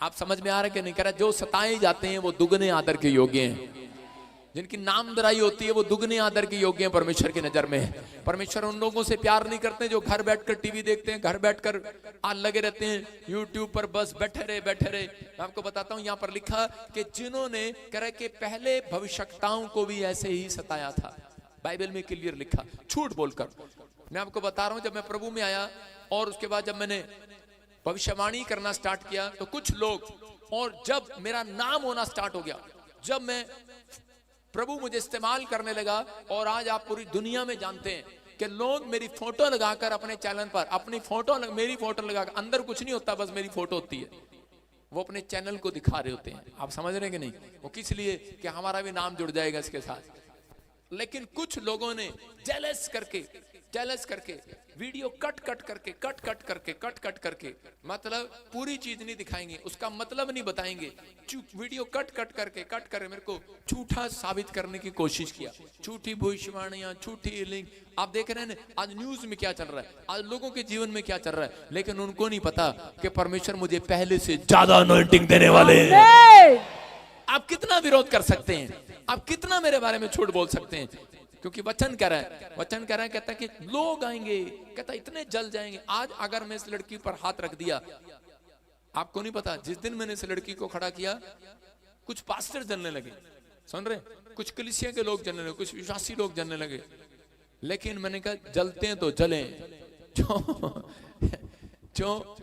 आप समझ में आ रहा है कि नहीं? कह रहा जो सताए जाते हैं वो दुगने आदर के योग्य हैं, जिनकी नामधराई होती है वो दुगने आदर के योग्य हैं परमेश्वर की नजर में। परमेश्वर उन लोगों से प्यार नहीं करते जो घर बैठकर टीवी देखते हैं, घर बैठकर लगे रहते हैं यूट्यूब पर, बस बैठे रहे बैठे रहे। मैं आपको बताता हूं, यहाँ पर लिखा कि जिन्होंने कह रहे कि पहले भविष्यवक्ताओं को भी ऐसे ही सताया था, बाइबल में क्लियर लिखा, झूठ बोलकर। मैं आपको बता रहा हूं, जब मैं प्रभु में आया और उसके बाद जब मैंने भविष्यवाणी करना स्टार्ट किया तो कुछ लोग, और जब मेरा नाम होना स्टार्ट हो गया, जब मैं प्रभु मुझे इस्तेमाल करने लगा, और आज आप पूरी दुनिया में जानते हैं कि लोग मेरी फोटो लगाकर अपने चैनल पर अपनी फोटो मेरी फोटो लगाकर, अंदर कुछ नहीं होता, बस मेरी फोटो होती है, वो अपने चैनल को दिखा रहे होते हैं। आप समझ रहे हैं कि नहीं? वो किस लिए? कि हमारा भी नाम जुड़ जाएगा इसके साथ। लेकिन कुछ लोगों ने जेलस करके वीडियो कट कट करके मतलब पूरी चीज नहीं दिखाएंगे, उसका मतलब नहीं बताएंगे, वीडियो कट कर मेरे को झूठा साबित करने की कोशिश किया, झूठी भविष्यवाणियां, झूठी लिंक। आप देख रहे हैं आज न्यूज में क्या चल रहा है, आज लोगों के जीवन में क्या चल रहा है, लेकिन उनको नहीं पता कि परमेश्वर मुझे पहले से ज्यादा अनॉइंटिंग देने वाले हैं। आप कितना विरोध कर सकते हैं, आप कितना मेरे बारे में झूठ बोल सकते हैं, क्योंकि वचन कह रहा है, कहता है कि लोग आएंगे, कहता है इतने जल जाएंगे। आज अगर मैं इस लड़की पर हाथ रख दिया, आपको नहीं पता, जिस दिन मैंने इस लड़की को खड़ा किया कुछ पास्टर जलने लगे, सुन रहे, कुछ कलीसिया के लोग जलने लगे, कुछ विश्वासी लोग जलने लगे। लेकिन मैंने कहा जलते हैं तो जलें। जो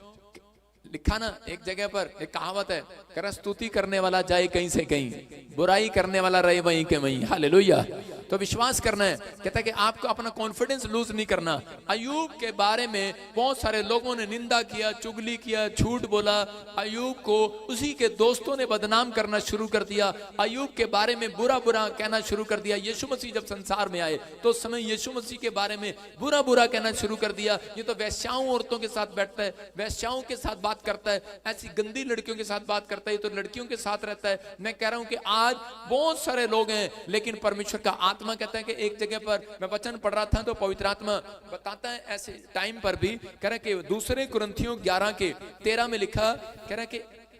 लिखा ना एक जगह पर, एक कहावत है, कर स्तुति करने वाला जाए कहीं से कहीं, बुराई करने वाला रहे वहीं के वहीं। हालेलुया। तो विश्वास करना है, कहता है कि आपको अपना कॉन्फिडेंस लूज नहीं करना। अय्यूब के बारे में बहुत सारे लोगों ने निंदा किया, चुगली किया, झूठ बोला, अय्यूब को उसी के दोस्तों ने बदनाम करना शुरू कर दिया, अय्यूब के बारे में बुरा कहना शुरू कर दिया। यीशु मसीह जब संसार में आए तो उस समय यीशु मसीह के बारे में बुरा कहना शुरू कर दिया, ये तो वैश्याओं औरतों के साथ बैठता है, वैश्याओं के साथ बात करता है, ऐसी गंदी लड़कियों के साथ बात करता है, तो लड़कियों के साथ रहता है। मैं कह रहा हूं कि आज बहुत सारे लोग हैं, लेकिन परमेश्वर का आत्मा कहता है कि एक जगह पर मैं वचन पढ़ रहा था तो पवित्र आत्मा बताता है ऐसे टाइम पर भी, कह रहा है कि दूसरे कुरिन्थियों 11:13 में लिखा, कह रहा है कि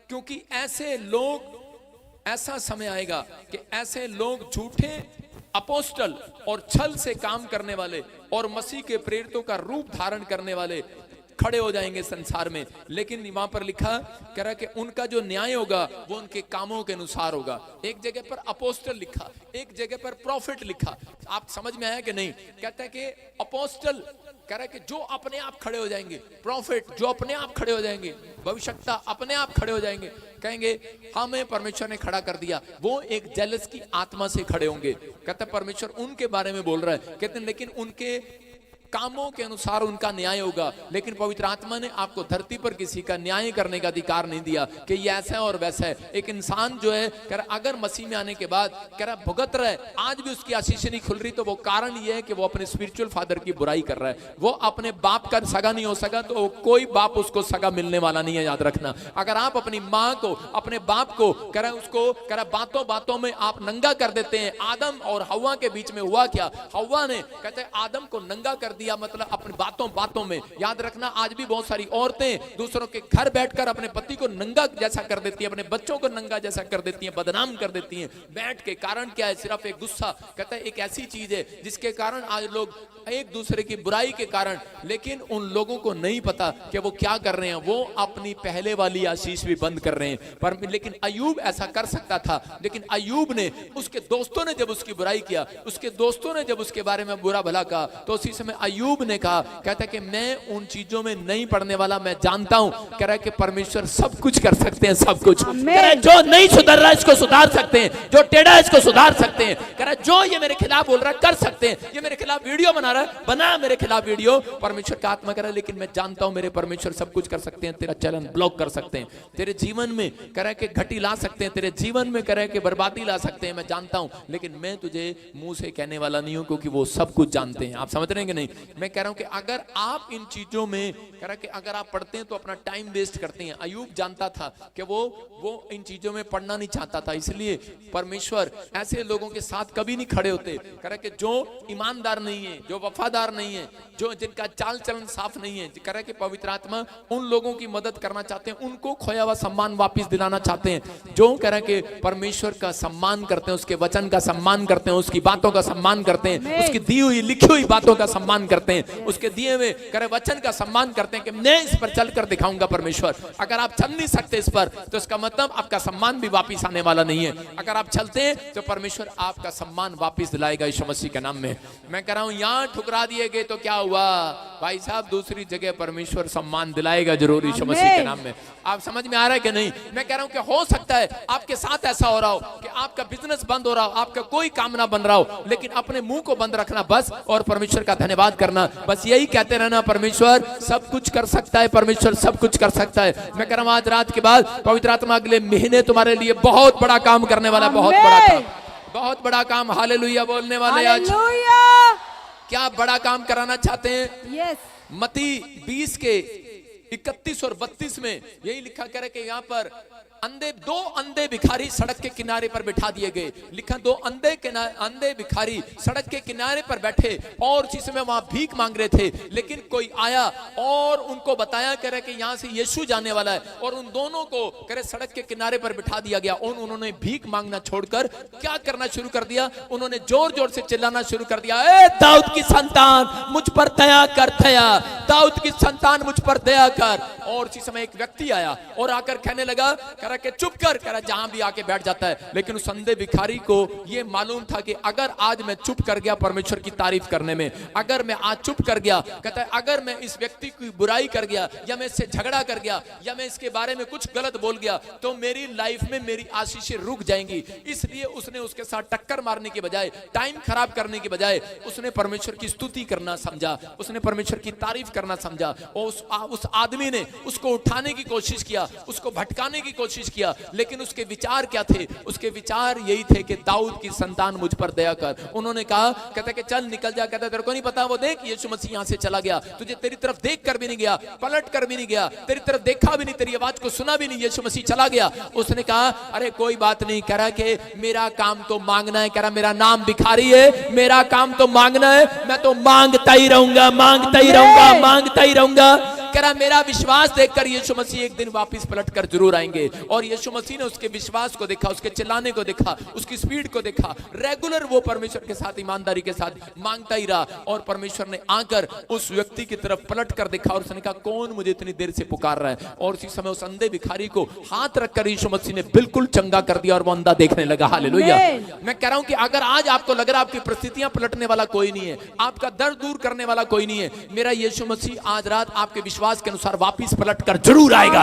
क्योंकि ऐसे लोग, ऐसा समय आएगा कि ऐसे लोग झूठे अपोस्टल और छल से काम करने वाले और मसीह के प्रेरितों का रूप धारण करने वाले खड़े हो जाएंगे संसार में। लेकिन वहां पर लिखा, कह रहा है कि उनका जो न्याय होगा वो उनके कामों के अनुसार होगा। एक जगह पर अपोस्टल लिखा, एक जगह पर प्रॉफिट लिखा। आप समझ में आया कि नहीं? कहता है कि अपोस्टल कह रहा है कि जो अपने आप खड़े हो जाएंगे, प्रॉफिट जो अपने आप खड़े हो जाएंगे, भविष्यवक्ता अपने आप खड़े हो जाएंगे, कहेंगे हमें परमेश्वर ने खड़ा कर दिया, वो एक जेलस की आत्मा से खड़े होंगे। कहता है परमेश्वर उनके बारे में बोल रहा है, कहते हैं लेकिन उनके कामों के अनुसार उनका न्याय होगा। लेकिन पवित्र आत्मा ने आपको धरती पर किसी का न्याय करने का अधिकार नहीं दिया कि ये ऐसा है और वैसा है। एक इंसान जो है कह रहा अगर मसीह में आने के बाद कह रहा भुगत रहा है, आज भी उसकी आशीष नहीं खुल रही, तो वो कारण ये है कि वो अपने स्पिरिचुअल फादर की बुराई कर रहा है। वो अपने बाप का सगा नहीं हो सका तो कोई बाप उसको सगा मिलने वाला नहीं है, याद रखना। अगर आप अपनी माँ को, अपने बाप को कह रहा उसको कह रहा बातों में आप नंगा कर देते हैं। आदम और हव्वा के बीच में हुआ क्या? हव्वा ने कहते हैं आदम को नंगा कर दिया, मतलब अपनी बातों में। याद रखना आज भी बहुत सारी औरतें दूसरों के घर बैठकर अपने पति को नंगा जैसा कर देती हैं, अपने बच्चों को नंगा जैसा कर देती हैं, बदनाम कर देती हैं बैठ के। कारण क्या है? सिर्फ एक गुस्सा। कहता है एक ऐसी चीज है जिसके कारण आज लोग एक दूसरे की बुराई के कारण, लेकिन उन लोगों को नहीं पता कि वो क्या कर रहे हैं, वो अपनी पहले वाली आशीष भी बंद कर रहे हैं। पर लेकिन अय्यूब ऐसा कर सकता था, लेकिन अय्यूब ने, उसके दोस्तों ने जब उसकी बुराई किया, उसके दोस्तों ने जब उसके बारे में बुरा भला कहा, तो उसी समय अय्यूब ने कहा, कहता है कि मैं उन चीजों में नहीं पड़ने वाला, मैं जानता हूं कह रहा है कि परमेश्वर सब कुछ कर सकते हैं, सब कुछ। कह रहा है जो नहीं सुधर रहा है इसको सुधार सकते हैं, जो टेढ़ा है इसको सुधार सकते हैं। कह रहा है जो ये मेरे खिलाफ बोल रहा है कर सकते हैं, ये मेरे खिलाफ वीडियो बना रहा है, बना मेरे खिलाफ वीडियो। परमेश्वर का आत्मा कह रहा है लेकिन मैं जानता हूं मेरे परमेश्वर सब कुछ कर सकते हैं, तेरा चलन ब्लॉक कर सकते हैं, तेरे जीवन में कह रहा है कि घटी ला सकते हैं, तेरे जीवन में कह रहा है कि बर्बादी ला सकते हैं, मैं जानता हूं। लेकिन मैं तुझे मुंह से कहने वाला नहीं हूं, क्योंकि वो सब कुछ जानते हैं। आप समझ रहे हैं कि नहीं? मैं कह रहा हूं कि अगर आप इन चीजों में कह रहा कि अगर आप पढ़ते हैं तो अपना टाइम वेस्ट करते हैं। अयूब जानता था कि वो इन चीजों में पढ़ना नहीं चाहता था, इसलिए परमेश्वर ऐसे लोगों के साथ कभी नहीं खड़े होते। कह रहा कि जो ईमानदार नहीं है, जो वफादार नहीं है, जो जिनका चाल चलन साफ नहीं है, कह रहा कि पवित्र आत्मा उन लोगों की मदद करना चाहते हैं, उनको खोया हुआ सम्मान वापस दिलाना चाहते हैं। जो कह रहा कि परमेश्वर का सम्मान करते हैं, उसके वचन का सम्मान करते हैं, उसकी बातों का सम्मान करते हैं, उसकी दी हुई लिखी हुई बातों का सम्मान करते हैं, उसके दिए हुए कह रहे वचन का सम्मान करते हैं कि मैं इस पर चलकर दिखाऊंगा परमेश्वर। अगर आप चल नहीं सकते इस पर तो इसका मतलब आपका सम्मान भी वापस आने वाला नहीं है। अगर आप चलते हैं तो परमेश्वर आपका सम्मान वापस दिलाएगा यीशु मसीह के नाम में। मैं कह रहा हूं यहां ठुकरा दिए गए तो क्या हुआ भाई साहब, दूसरी जगह परमेश्वर सम्मान दिलाएगा जरूर यीशु मसीह के नाम में। आप समझ में आ रहा है कि नहीं? मैं कह रहा हूं कि हो सकता है आपके साथ ऐसा हो रहा हो कि आपका बिजनेस बंद हो रहा हो, आपका कोई काम ना बन रहा हो, लेकिन अपने मुंह को बंद रखना बस और परमेश्वर का धन्यवाद करना, बस यही कहते रहना परमेश्वर सब कुछ कर सकता है, परमेश्वर सब कुछ कर सकता है। मैं कह रहा हूं आज रात के बाद पवित्र आत्मा अगले महीने तुम्हारे लिए बहुत बड़ा काम करने वाला, बहुत बड़ा काम, बहुत बड़ा काम। हालेलुया बोलने वाले आज क्या बड़ा काम कराना चाहते हैं? मत्ती 20 के 31 और 32 में यही लिखा करे कि यहाँ पर दो अंधे भिखारी सड़क के किनारे पर बिठा दिए गए। लिखा दो अंधे भिखारी सड़क के किनारे पर बैठे और उसी समय वहां भीख मांग रहे थे, लेकिन कोई आया और उनको बताया करे कि यहाँ से यीशु जाने वाला है, और उन दोनों को करे सड़क के किनारे पर बिठा दिया गया। और उन्होंने भीख मांगना छोड़कर क्या करना शुरू कर दिया? उन्होंने जोर जोर से चिल्लाना शुरू कर दिया, ए दाऊद की संतान मुझ पर दया कर, दया, दाऊद की संतान मुझ पर दया कर। और उसी समय एक व्यक्ति आया और आकर कहने लगा के चुप कर, कह रहा जहां भी आके बैठ जाता है। लेकिन उस अंधे भिखारी को यह मालूम था कि अगर आज मैं चुप कर गया परमेश्वर की तारीफ करने में, अगर मैं आज चुप कर गया, कहता है अगर मैं इस व्यक्ति की बुराई कर गया या मैं इससे झगड़ा कर गया या मैं इसके बारे में कुछ गलत बोल गया तो मेरी लाइफ में मेरी आशीषें रुक जाएंगी। इसलिए उसने उसके साथ टक्कर मारने की बजाय, टाइम खराब करने की बजाय उसने परमेश्वर की स्तुति करना समझा, उसने परमेश्वर की तारीफ करना समझा। और उस आदमी ने उसको उठाने की कोशिश किया, उसको भटकाने की कोशिश किया, लेकिन उसके विचार क्या थे? उसके विचार यही थे कि दाऊद की संतान मुझ पर दया कर। उन्होंने कहा, कहता कि चल निकल जा, कहता तेरे को नहीं पता, वो देख यीशु मसीह यहां से चला गया, तुझे तेरी तरफ देख कर भी नहीं गया, पलट कर भी नहीं गया, तेरी तरफ देखा भी नहीं, तेरी आवाज को सुना भी नहीं, यीशु मसीह चला गया। उसने कहा अरे कोई बात नहीं, कह रहा कि मेरा काम तो मांगना है, कह रहा मेरा नाम भिखारी है, मेरा काम तो मांगना है, मैं तो मांगता ही रहूंगा, मांगता ही रहूंगा, मांगता ही रहूंगा। कह रहा मेरा विश्वास देखकर यीशु मसीह एक दिन वापस पलट कर जरूर आएंगे। और यीशु मसीह ने उसके विश्वास को देखा, उसके चिल्लाने को देखा, उसकी स्पीड को देखा। रेगुलर वो परमेश्वर के साथ ईमानदारी के साथ मांगता ही रहा। और परमेश्वर ने आकर उस व्यक्ति की तरफ पलट कर देखा और उसने कहा कौन मुझे इतनी देर से पुकार रहा है? और उसी समय उस अंधे भिखारी को हाथ रखकर यीशु मसीह ने बिल्कुल चंगा कर दिया और वो अंधा देखने लगा। हालेलुया। मैं कह रहा हूं कि अगर आज आपको लग रहा है आपकी परिस्थितियां पलटने वाला कोई नहीं है, आपका दर्द दूर करने वाला कोई नहीं है, मेरा यीशु मसीह आज रात आपके विश्वास के अनुसार वापस पलट कर जरूर आएगा।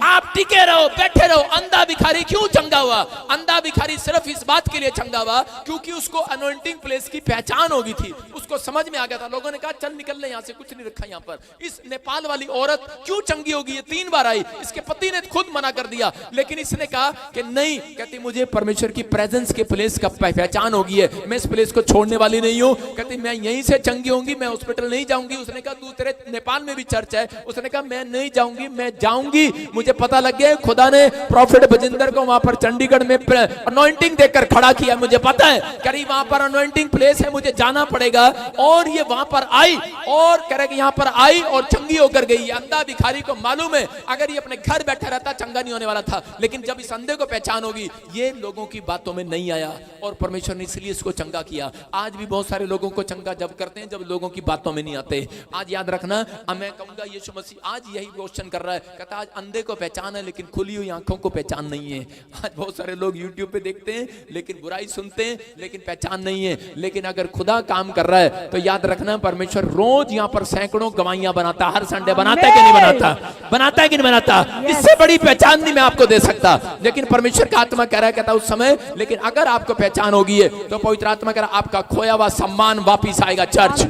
आप टिके रहो, बैठे रहो। अंधा भिखारी क्यों चंगा हुआ? अंधा भिखारी सिर्फ इस बात के लिए चंगा हुआ क्योंकि उसको अनॉइंटिंग प्लेस की पहचान हो गई थी, उसको समझ में आ गया था। लोगों ने कहा चल निकल ले यहाँ से, कुछ नहीं रखा यहाँ पर। इस नेपाल वाली औरत क्यों चंगी होगी? ये 3 बार आई, इसके पति ने खुद मना कर दिया, लेकिन इसने कहा कि नहीं, कहती मुझे परमेश्वर की प्रेजेंस के प्लेस का पहचान होगी है, मैं इस प्लेस को छोड़ने वाली नहीं हूँ। कहती मैं यहीं से चंगी होंगी, मैं हॉस्पिटल नहीं जाऊंगी। उसने कहा तू तेरे नेपाल में भी चर्च है? उसने कहा मैं नहीं जाऊंगी, मैं जाऊंगी। मुझे पता लग गया खुदा ने प्रॉफिट बजिंदर को वहां पर चंडीगढ़ में अनॉइंटिंग देकर खड़ा किया, मुझे पता है करीब वहां पर अनॉइंटिंग प्लेस है, मुझे जाना पड़ेगा। और ये वहां पर आई और कह रहे कि यहाँ पर आई और चंगी होकर गई। अंधा भिखारी को मालूम है अगर ये अपने घर बैठा रहता चंगा नहीं होने वाला था, लेकिन जब इस अंधे को पहचान होगी, ये लोगों की बातों में नहीं आया और परमेश्वर ने इसलिए इसको चंगा किया। आज भी बहुत सारे लोगों को चंगा जब करते हैं जब लोगों की बातों में नहीं आते। आज याद रखना, मैं कहूंगा यीशु मसीह आज यही क्वेश्चन कर रहा है, कहता आज अंधे को पहचान है लेकिन खुली हुई आंखों को पहचान नहीं है। आज बहुत सारे लोग यूट्यूब पे देखते हैं लेकिन बुराई सुनते हैं लेकिन पहचान नहीं है। लेकिन अगर खुदा काम कर रहा है तो याद रखना परमेश्वर रोज यहाँ पर सैकड़ों गवाहियां बनाता, हर संडे बनाता है कि नहीं बनाता? बनाता है कि नहीं बनाता? इससे बड़ी पहचान नहीं मैं आपको दे सकता, लेकिन परमेश्वर का आत्मा कह रहा है, कहता उस समय लेकिन अगर आपको पहचान होगी है तो पवित्र आत्मा कह रहा है आपका खोया हुआ सम्मान वापिस आएगा। चर्च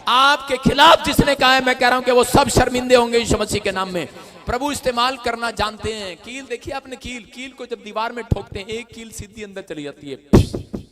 आपके खिलाफ जिसने कहा है, मैं कह रहा हूं कि वो सब शर्मिंदे होंगे यीशु मसीह के नाम में। प्रभु इस्तेमाल करना जानते हैं। कील देखिए आपने, कील को जब दीवार में ठोकते हैं, एक कील सीधी अंदर चली जाती है,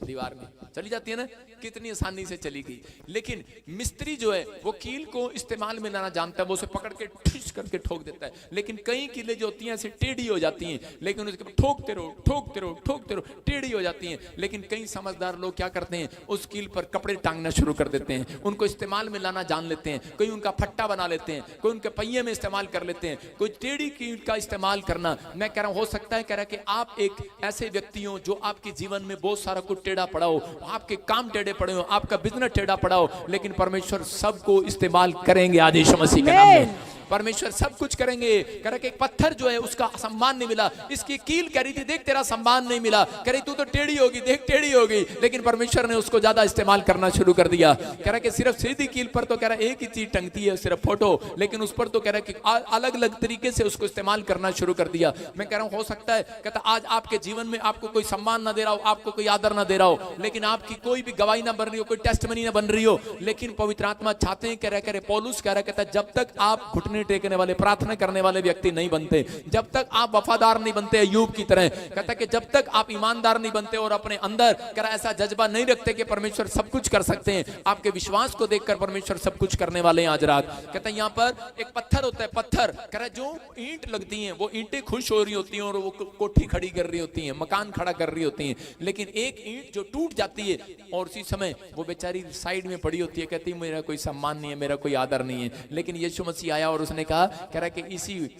दीवार में चली जाती है ना। कितनी आसानी से चली गई। लेकिन मिस्त्री जो है वो कील को इस्तेमाल में लाना जानता है, वो उसे पकड़ के ठिस करके ठोक देता है। लेकिन कई कीलें जो होती हैं ऐसे टेढ़ी हो जाती हैं, लेकिन उसके ठोकते रहो ठोकते रहो ठोकते रहो, टेढ़ी हो जाती हैं। लेकिन कई समझदार लोग क्या करते हैं, उस कील पर कपड़े टांगना शुरू कर देते हैं, उनको इस्तेमाल में लाना जान लेते हैं। कोई उनका फट्टा बना लेते हैं, कोई उनके पहिए में इस्तेमाल कर लेते हैं, कोई टेढ़ी कील का इस्तेमाल करना। मैं कह रहा हूं हो सकता है कह रहा कि आप एक ऐसे व्यक्ति हो जो आपके जीवन में बहुत सारा कुछ टेढ़ा पड़ा हो, आपके काम टेढ़े पड़े हो, आपका बिजनेस टेढ़ा पड़ा हो, लेकिन परमेश्वर सबको इस्तेमाल करेंगे आज यीशु मसीह के नाम में। परमेश्वर सब कुछ करेंगे। कह रहा कि एक पत्थर जो है उसका सम्मान नहीं मिला, इसकी कील कह रही थी देख तेरा सम्मान नहीं मिला, कह रही तू तो टेढ़ी होगी, देख टेढ़ी होगी, लेकिन परमेश्वर ने उसको ज्यादा इस्तेमाल करना शुरू कर दिया। कह रहा कि सिर्फ सीधी कील पर तो कह रहा एक ही चीज टंगती है, सिर्फ फोटो, लेकिन उस पर तो कह रहा कि अलग अलग तरीके से उसको इस्तेमाल करना शुरू कर दिया। मैं कह रहा हूं हो सकता है कहता आज आपके जीवन में आपको कोई सम्मान ना दे रहा हो, आपको कोई आदर ना दे रहा हो, लेकिन आपकी कोई भी गवाही ना बन रही हो, कोई टेस्टमनी ना बन रही हो, लेकिन पवित्र आत्मा चाहते हैं, कह रहे पौलुस कह रहा कहता जब तक आप घुटने टेकने वाले प्रार्थना करने वाले व्यक्ति नहीं बनते, जब तक आप वफादार नहीं बनते अय्यूब की तरह, कहता कि जब तक आप ईमानदार नहीं बनते और अपने अंदर कह ऐसा जज्बा नहीं रखते कि परमेश्वर सब कुछ कर सकते हैं, आपके विश्वास को देखकर परमेश्वर सब कुछ करने वाले हैं आज रात। कहता है यहाँ पर एक पत्थर होता है, पत्थर कह रहा जो ईंट लगती हैं वो ईंटें खुश हो रही होती हैं और वो कोठी खड़ी कर रही होती हैं, मकान खड़ा कर रही होती हैं, लेकिन एक ईंट जो टूट जाती है और उसी समय वो बेचारी साइड में पड़ी होती है, कहती है मेरा कोई सम्मान नहीं है, मेरा कोई आदर नहीं है। लेकिन यीशु मसीह आया और उसने कहा कह रहा कि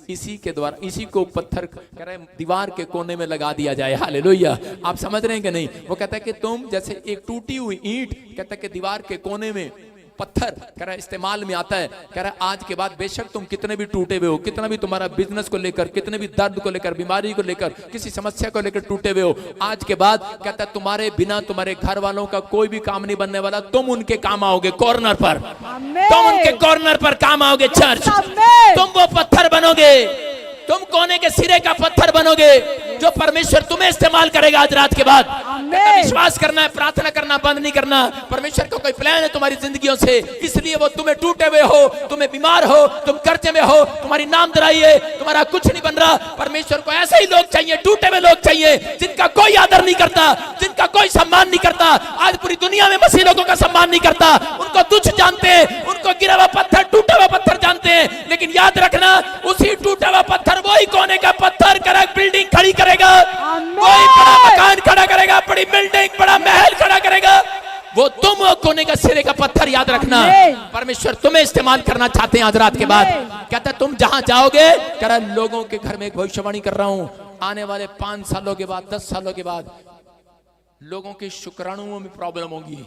इसी के द्वारा इसी को पत्थर कह रहे दीवार के कोने में लगा दिया जाए। हालेलुया। आप समझ रहे हैं कि नहीं? वो कहता है कि तुम जैसे एक टूटी हुई ईंट कहता है कि दीवार के कोने में पत्थर कह रहा इस्तेमाल में आता है, कह रहा आज के बाद बेशक तुम कितने भी टूटे हुए हो, कितना भी तुम्हारा बिजनेस को लेकर, कितने भी दर्द को लेकर, बीमारी को लेकर, किसी समस्या को लेकर टूटे हुए हो, आज के बाद कहता है तुम्हारे बिना तुम्हारे घर वालों का कोई भी काम नहीं बनने वाला, तुम उनके काम आओगे कॉर्नर पर, तुम उनके कॉर्नर पर काम आओगे चर्च, तुम वो पत्थर बनोगे, तुम कोने के सिरे का पत्थर बनोगे जो परमेश्वर तुम्हें इस्तेमाल करेगा आज रात के बाद। विश्वास करना है, प्रार्थना करना बंद नहीं करना। परमेश्वर का कोई प्लान है तुम्हारी जिंदगियों से, इसलिए वो तुम्हें टूटे हुए हो, तुम्हें बीमार हो, तुम कर्जे में हो, तुम्हारी नामधराई है, तुम्हारा कुछ नहीं बन रहा। परमेश्वर को ऐसे ही लोग चाहिए, टूटे हुए लोग चाहिए जिनका कोई आदर नहीं करता, जिनका कोई सम्मान नहीं करता। आज पूरी दुनिया में मसीह लोगों का सम्मान नहीं करता, उनको तुच्छ जानते हैं, उनको गिरा हुआ पत्थर, टूटा हुआ पत्थर जानते हैं। लेकिन याद रखना उसी टूटा हुआ पत्थर वही कोने का पत्थर करा बिल्डिंग खड़ी करेगा, वही बड़ा मकान खड़ा करेगा, बड़ी बिल्डिंग, बड़ा महल खड़ा करेगा। वो तुम कोने का सिरे का पत्थर याद रखना। परमेश्वर तुम्हें इस्तेमाल करना चाहते हैं आज रात के बाद। कहता तुम जहां जाओगे, कह रहा लोगों के घर में एक भविष्यवाणी कर रहा हूं, आने वाले 5 सालों के बाद, 10 सालों के बाद लोगों के शुक्राणुओं में प्रॉब्लम होगी।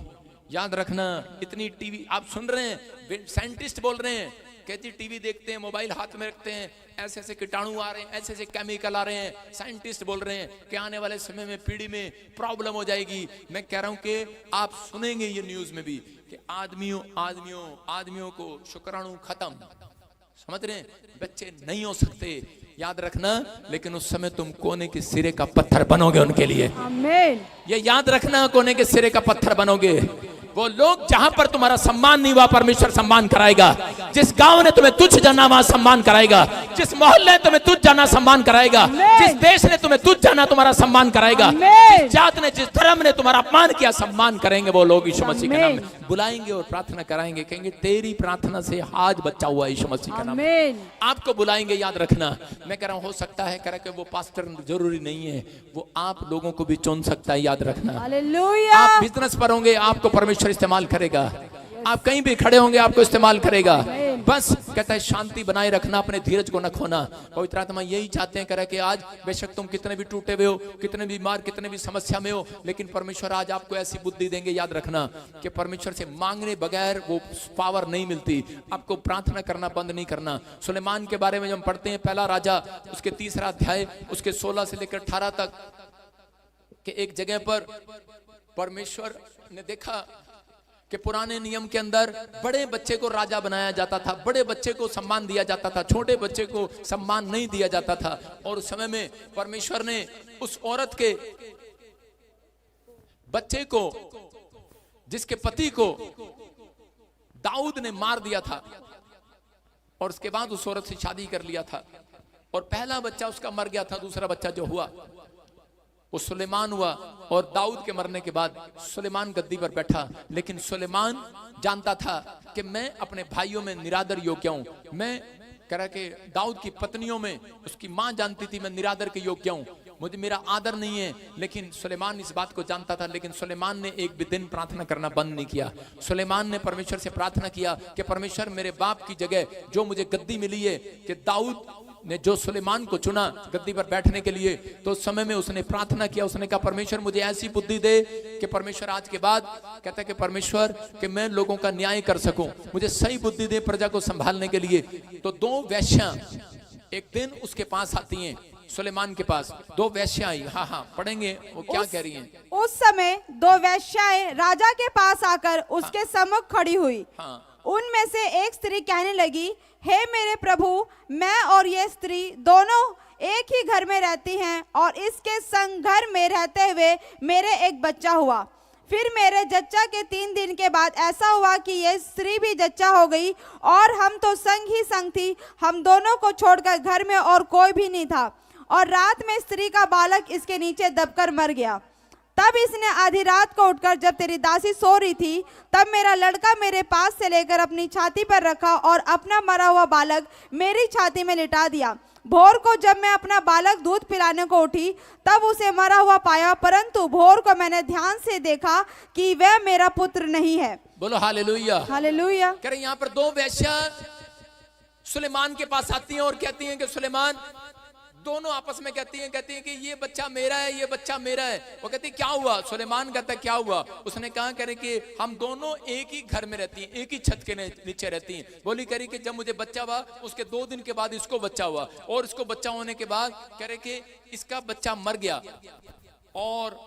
याद रखना। इतनी टीवी आप सुन रहे हैं, साइंटिस्ट बोल रहे हैं, कहती टीवी देखते हैं, मोबाइल हाथ में रखते हैं, ऐसे ऐसे कीटाणु आ रहे हैं, ऐसे ऐसे केमिकल आ रहे हैं। साइंटिस्ट बोल रहे हैं कि आने वाले समय में पीढ़ी में प्रॉब्लम हो जाएगी। मैं कह रहा हूं कि आप सुनेंगे ये न्यूज में भी कि आदमियों को शुक्राणु खत्म, समझ रहे हैं, बच्चे नहीं हो सकते। याद रखना, लेकिन उस समय तुम कोने के सिरे का पत्थर बनोगे उनके लिए। आमीन। ये याद रखना, कोने के सिरे का पत्थर बनोगे। वो लोग जहां पर तुम्हारा सम्मान नहीं हुआ, परमेश्वर सम्मान कराएगा। जिस गांव ने तुम्हें तुच्छ जाना वहां सम्मान कराएगा, जिस मोहल्ले ने तुम्हें तुच्छ जाना सम्मान कराएगा, जिस देश ने तुम्हें तुच्छ जाना तुम्हारा सम्मान कराएगा, जिस जात ने, जिस धर्म ने तुम्हारा अपमान किया, सम्मान करेंगे वो लोग। यीशु मसीह के नाम में बुलाएंगे और प्रार्थना कराएंगे, कहेंगे तेरी प्रार्थना से आज बच्चा हुआ यीशु मसीह के नाम में। आपको बुलाएंगे, याद रखना। मैं कह रहा हूं हो सकता है कह रहा कि वो पास्टर जरूरी नहीं है, वो आप लोगों को भी चुन सकता है। याद रखना। हालेलुया। आप बिजनेस पर होंगे, आपको परमेश्वर इस्तेमाल करेगा। आप कहीं भी खड़े होंगे, आपको इस्तेमाल करेगा। बस कहता है शांति बनाए रखना, अपने धीरज को न खोना। पवित्र आत्मा यही चाहते हैं कह कि आज बेशक तुम कितने भी टूटे हुए हो, कितने भी बीमार, कितने भी समस्या में हो, लेकिन परमेश्वर आज आपको ऐसी बुद्धि देंगे। याद रखना कि परमेश्वर से मांगने बगैर वो पावर नहीं मिलती। आपको प्रार्थना करना बंद नहीं करना। सुलेमान के बारे में जब हम पढ़ते हैं, पहला राजा उसके 3रा अध्याय उसके 16 से लेकर 18 तक कि एक जगह पर परमेश्वर ने देखा कि पुराने नियम के अंदर बड़े बच्चे को राजा बनाया जाता था, बड़े बच्चे को सम्मान दिया जाता था, छोटे बच्चे को सम्मान नहीं दिया जाता था। और उस समय में परमेश्वर ने उस औरत के बच्चे को, जिसके पति को दाऊद ने मार दिया था, और उसके बाद उस औरत से शादी कर लिया था, और पहला बच्चा उसका मर गया था, दूसरा बच्चा जो हुआ वो सुलेमान हुआ और दाऊद के मरने के बाद सुलेमान गद्दी पर बैठा। लेकिन सुलेमान जानता था कि मैं अपने भाइयों में निरादर योग्य हूं। मैं कह रहा कि दाऊद की पत्नियों में उसकी मां जानती थी मैं निरादर के योग्य हूं, मुझे मेरा आदर नहीं है। लेकिन सुलेमान इस बात को जानता था। लेकिन सुलेमान ने एक भी दिन प्रार्थना करना बंद नहीं किया। सुलेमान ने परमेश्वर से प्रार्थना किया कि परमेश्वर मेरे बाप की जगह जो मुझे गद्दी मिली है, कि दाऊद ने जो सुलेमान को चुना गद्दी पर बैठने के लिए, तो उस समय में उसने प्रार्थना किया। उसने कहा परमेश्वर मुझे ऐसी बुद्धि दे कि परमेश्वर आज के बाद कहता है कि परमेश्वर कि मैं लोगों का न्याय कर सकूं, मुझे सही बुद्धि दे प्रजा को संभालने के लिए। तो दो वेश्या एक दिन उसके पास आती हैं, सुलेमान के पास दो वेश्या आई। हाँ पढ़ेंगे वो क्या कह रही हैं। उस समय दो वेश्याएं राजा के पास आकर उसके सम्मुख खड़ी हुई। उनमें से एक स्त्री कहने लगी, हे मेरे प्रभु, मैं और ये स्त्री दोनों एक ही घर में रहती हैं और इसके संग घर में रहते हुए मेरे एक बच्चा हुआ। फिर मेरे जच्चा के 3 दिन के बाद ऐसा हुआ कि ये स्त्री भी जच्चा हो गई और हम तो संग ही संग थी, हम दोनों को छोड़कर घर में और कोई भी नहीं था। और रात में स्त्री का बालक इसके नीचे दबकर मर गया। तब इसने आधी रात को उठकर जब तेरी दासी सो रही थी, तब मेरा लड़का मेरे पास से लेकर अपनी छाती पर रखा और अपना मरा हुआ बालक मेरी छाती में लिटा दिया। भोर को जब मैं अपना बालक दूध पिलाने को उठी, तब उसे मरा हुआ पाया, परंतु भोर को मैंने ध्यान से देखा कि वह मेरा पुत्र नहीं है। बोलो हालेलुया। हालेलुया। कह रहे यहाँ पर दो वेश्या सुलेमान के पास आती हैं और कहती हैं कि सुलेमान, दोनों आपस में कहती हैं कि ये बच्चा मेरा है, ये बच्चा मेरा है। वो कहती क्या हुआ? सुलेमान कहता क्या हुआ? उसने कहा करे कि हम दोनों एक ही घर में रहती हैं, एक ही छत के नीचे रहती हैं। बोली करी कि जब मुझे बच्चा हुआ उसके 2 दिन के बाद इसको बच्चा हुआ, और इसको बच्चा होने के बाद कह रहे कि इसका बच्चा मर गया, और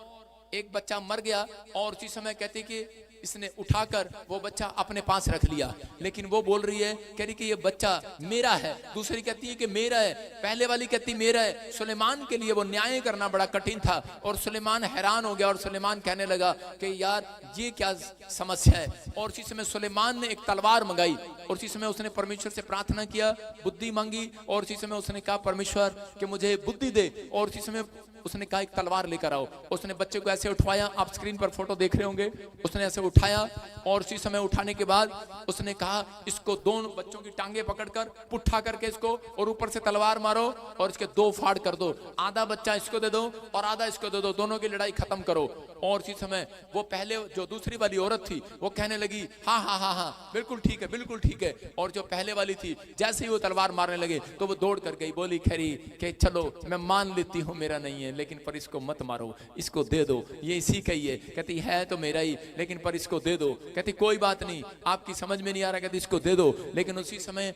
एक बच्चा मर गया, और उसी समय कहती कि इसने उठाकर वो बच्चा अपने पास रख लिया। लेकिन वो बोल रही है, कह रही कि ये बच्चा मेरा है। दूसरी कहती है कि मेरा है, पहले वाली कहती मेरा है। सुलेमान के लिए वो न्याय करना बड़ा कठिन था, और सुलेमान हैरान हो गया, और सुलेमान कहने लगा कि यार ये क्या समस्या है। और उसी समय सुलेमान ने एक तलवार मंगाई, और उसी समय उसने परमेश्वर से प्रार्थना किया, बुद्धि मांगी, और उसी समय उसने कहा परमेश्वर कि मुझे बुद्धि दे। और उसी समय उसने कहा एक तलवार लेकर आओ। उसने बच्चे को ऐसे उठाया, आप स्क्रीन पर फोटो देख रहे होंगे, उसने ऐसे उठाया, और उसी समय उठाने के बाद उसने कहा इसको दोनों बच्चों की टांगे पकड़कर पुट्ठा करके इसको, और ऊपर से तलवार मारो और इसके 2 फाड़ कर दो, आधा बच्चा इसको दे दो और आधा इसको दे दो, दोनों की लड़ाई खत्म करो। और उसी समय वो पहले जो दूसरी वाली औरत थी वो कहने लगी हाँ बिल्कुल ठीक है, बिल्कुल ठीक है। और जो पहले वाली थी जैसे ही वो तलवार मारने लगे तो वो दौड़ कर गई, बोली खैरी कि चलो मैं मान लेती हूँ मेरा नहीं है, लेकिन पर इसको मत मारो, इसको दे दो, ये इसी का ही है। कहती है तो मेरा ही, लेकिन पर इसको दे दो। कहती कोई बात नहीं, आपकी समझ में नहीं आ रहा, कहती इसको दे दो। लेकिन उसी समय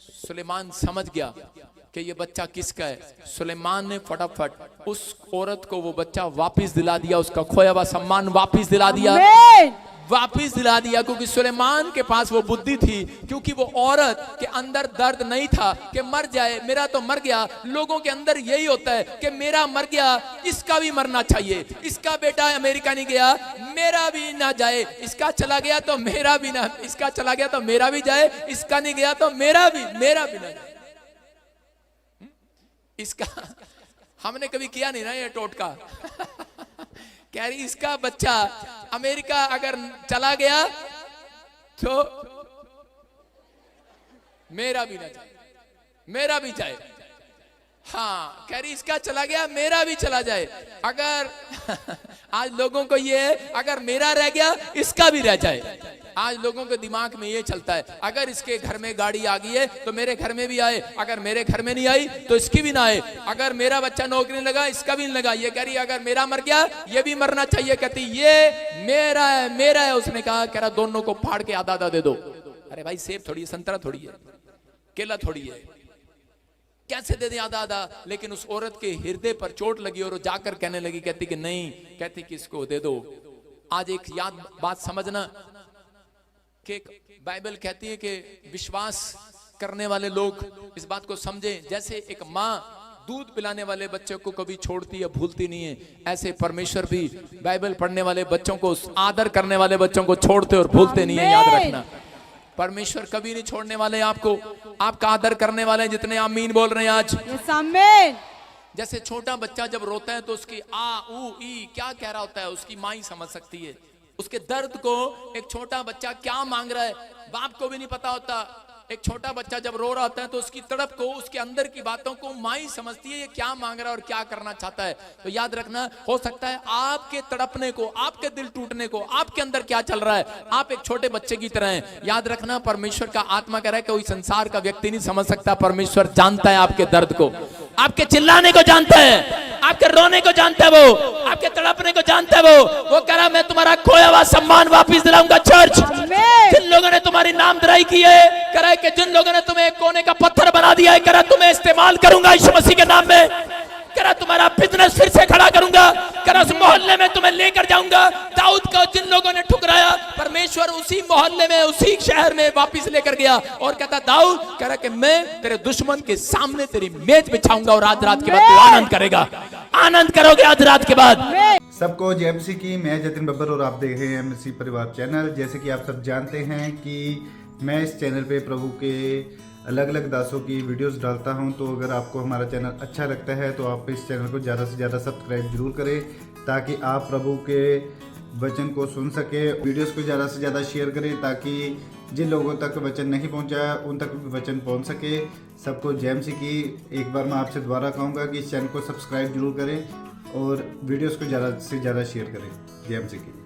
सुलेमान समझ गया कि ये बच्चा किसका है। सुलेमान ने फटाफट उस औरत को वो बच्चा वापस दिला दिया, उसका खोया हुआ सम्मान वापस दिला दिया, वापस दिला दिया, क्योंकि सुलेमान के पास वो बुद्धि थी, क्योंकि वो औरत के अंदर दर्द नहीं था कि मर जाए, मेरा तो मर गया। लोगों के अंदर यही होता है कि मेरा मर गया, इसका भी मरना चाहिए, इसका बेटा अमेरिका नहीं गया, मेरा भी ना जाए, इसका चला गया तो मेरा भी ना, इसका चला गया तो मेरा भी जाए, इसका नहीं गया तो मेरा भी ना जाए। इसका हमने कभी किया नहीं ना ये टोटका। कह रही इसका बच्चा अमेरिका अगर चला गया तो मेरा भी ना जाए, मेरा भी जाए। हाँ, कह रही इसका चला गया मेरा भी चला जाए। अगर आज लोगों को ये है अगर मेरा रह गया इसका भी रह जाए। आज लोगों के दिमाग में ये चलता है, अगर इसके घर में गाड़ी आ गई है तो मेरे घर में भी आए, अगर मेरे घर में नहीं आई तो इसकी भी ना आए, अगर मेरा बच्चा नौकरी लगा इसका भी नहीं लगा। ये कह रही अगर मेरा मर गया ये भी मरना चाहिए, कहती ये मेरा है, मेरा है। उसने कहा कह रहा दोनों को फाड़ के आधा आधा दे दो। अरे भाई सेब थोड़ी है, संतरा थोड़ी है, केला थोड़ी है, कैसे दे दे आधा आधा। लेकिन उस औरत के हृदय पर चोट लगी और वो जाकर कहने लगी, कहती कि नहीं, कहती कि इसको दे दो। आज एक याद बात समझना कि बाइबल कहती है कि विश्वास करने वाले लोग इस बात को समझें, जैसे एक माँ दूध पिलाने वाले बच्चों को कभी छोड़ती या भूलती नहीं है, ऐसे परमेश्वर भी बाइबल पढ़ने वाले बच्चों को, आदर करने वाले बच्चों को छोड़ते और भूलते नहीं है। याद रखना, परमेश्वर कभी नहीं छोड़ने वाले आपको, आपका आदर करने वाले जितने आमीन बोल रहे हैं आज। जैसे छोटा बच्चा जब रोता है तो उसकी आ ऊ ई क्या कह रहा होता है उसकी माँ ही समझ सकती है। उसके दर्द को एक छोटा बच्चा क्या मांग रहा है बाप को भी नहीं पता होता। एक छोटा बच्चा जब रो रहा होता है तो उसकी तड़प को, उसके अंदर की बातों को माँ ही समझती है ये क्या मांग रहा है और क्या करना चाहता है। तो याद रखना, हो सकता है आपके तड़पने को, आपके दिल टूटने को, आपके अंदर क्या चल रहा है, आप एक छोटे बच्चे की तरह हैं। याद रखना, परमेश्वर का आत्मा कह रहा है कोई संसार का व्यक्ति नहीं समझ सकता, परमेश्वर जानता है आपके दर्द को, आपके चिल्लाने को जानता है, आपके रोने को जानता है, वो आपके तड़पने को जानता है। वो कह रहा मैं तुम्हारा खोया हुआ सम्मान वापस दिलाऊंगा। चर्च, जिन लोगों ने तुम्हारी नामधराई की है, कह रहा है कि जिन लोगों ने तुम्हें कोने का पत्थर बना दिया है, कह रहा तुम्हें इस्तेमाल करूंगा यीशु मसीह के नाम में, कह रहा तुम्हारा बिजनेस फिर से खड़ा करूंगा, कह रहा उस मोहल्ले में तुम्हें लेकर जाऊंगा। दाऊद को जिन लोगों ने ठुकराया, परमेश्वर उसी मोहल्ले में, उसी शहर में वापस लेकर गया और कहता दाऊद, कह रहा कि मैं तेरे दुश्मन के सामने तेरी मेज बिछाऊंगा और आज रात के बाद तू आनंद करेगा, आनंद करोगे आज रात के बाद। सबको जय मसीह की। मैं जतिन बब्बर और आप देख रहे हैं मसीह परिवार चैनल। जैसे कि आप सब जानते हैं कि मैं इस चैनल पे प्रभु के अलग अलग दासों की वीडियोस डालता हूं, तो अगर आपको हमारा चैनल अच्छा लगता है तो आप इस चैनल को ज़्यादा से ज़्यादा सब्सक्राइब जरूर करें, ताकि आप प्रभु के वचन को सुन सके। वीडियोस को ज़्यादा से ज़्यादा शेयर करें ताकि जिन लोगों तक वचन नहीं पहुंचा उन तक भी वचन पहुंच सके। सबको जय मसीह की। एक बार मैं आपसे दोबारा कहूँगा कि इस चैनल को सब्सक्राइब जरूर करें और वीडियोस को ज़्यादा से ज़्यादा शेयर करें। जय मसीह की।